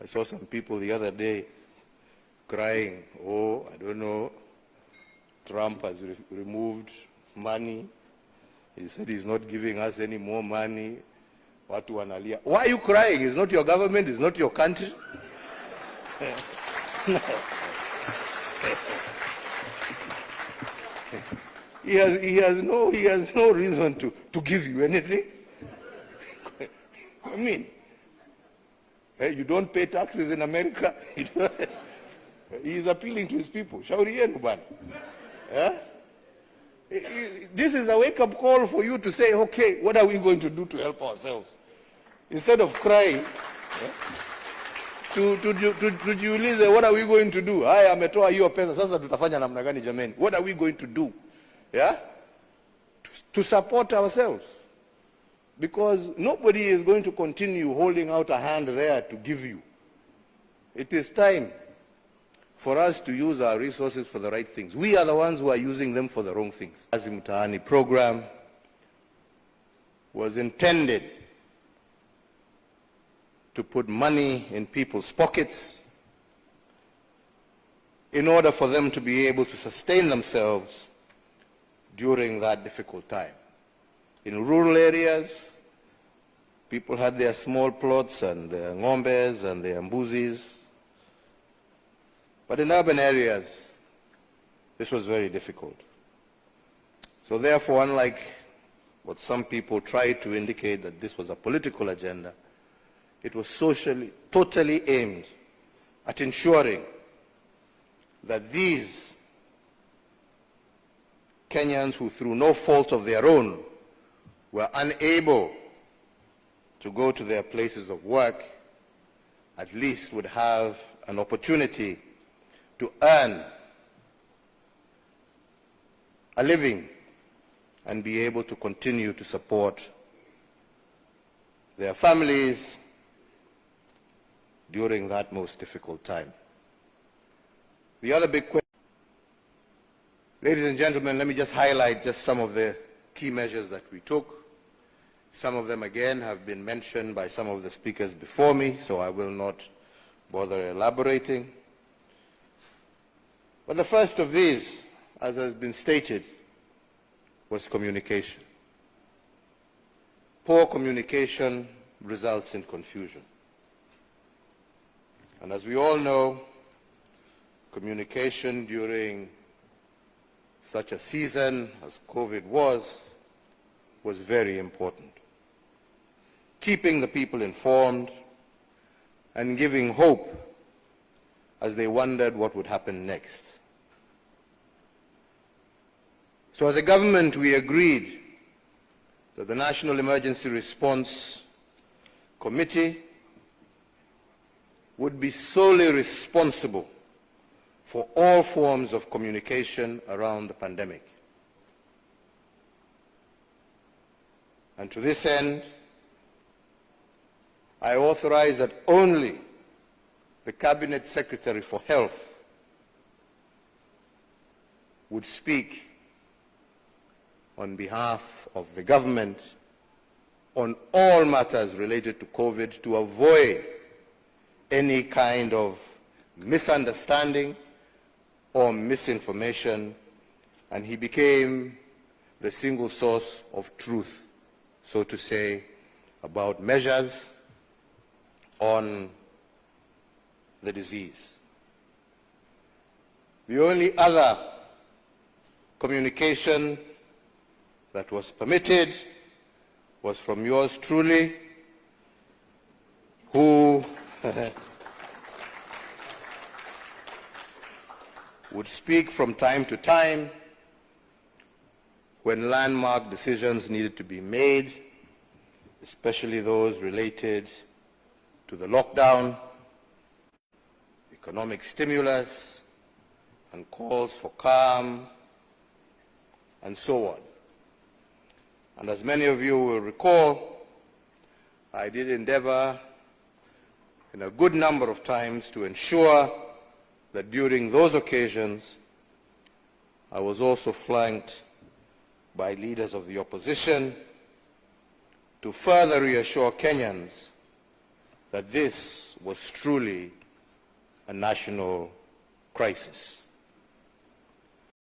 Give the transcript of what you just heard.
I saw some people the other day crying, oh, I don't know, Trump has removed money. He said he's not giving us any more money. What Unalia? Why are you crying? It's not your government, it's not your country. He has no reason to give you anything. I mean, you don't pay taxes in America. He is appealing to his people. Shauri yenu bana. This is a wake-up call for you to say, okay, what are we going to do to help ourselves? Instead of crying, to jiulize, what are we going to do? Haya ametoa hiyo pesa, sasa tutafanya namna gani jameni? What are we going to do? Yeah? To support ourselves. Because nobody is going to continue holding out a hand there to give you. It is time for us to use our resources for the right things. We are the ones who are using them for the wrong things. The Mtaani program was intended to put money in people's pockets in order for them to be able to sustain themselves during that difficult time. In rural areas, people had their small plots and their ngombes and their mbuzis. But in urban areas, this was very difficult. So therefore, unlike what some people tried to indicate that this was a political agenda, it was totally aimed at ensuring that these Kenyans who, through no fault of their own, were unable to go to their places of work, at least would have an opportunity to earn a living and be able to continue to support their families during that most difficult time. The other big question, ladies and gentlemen, let me just highlight just some of the key measures that we took. Some of them, again, have been mentioned by some of the speakers before me, so I will not bother elaborating. But the first of these, as has been stated, was communication. Poor communication results in confusion. And as we all know, communication during such a season as COVID was very important. Keeping the people informed and giving hope as they wondered what would happen next. So as a government, we agreed that the National Emergency Response Committee would be solely responsible for all forms of communication around the pandemic. And to this end, I authorize that only the Cabinet Secretary for Health would speak on behalf of the government on all matters related to COVID to avoid any kind of misunderstanding or misinformation, and he became the single source of truth, so to say, about measures on the disease. The only other communication that was permitted was from yours truly, who would speak from time to time when landmark decisions needed to be made, especially those related to the lockdown, economic stimulus, and calls for calm, and so on. And as many of you will recall, I did endeavor in a good number of times to ensure that during those occasions, I was also flanked by leaders of the opposition to further reassure Kenyans that this was truly a national crisis.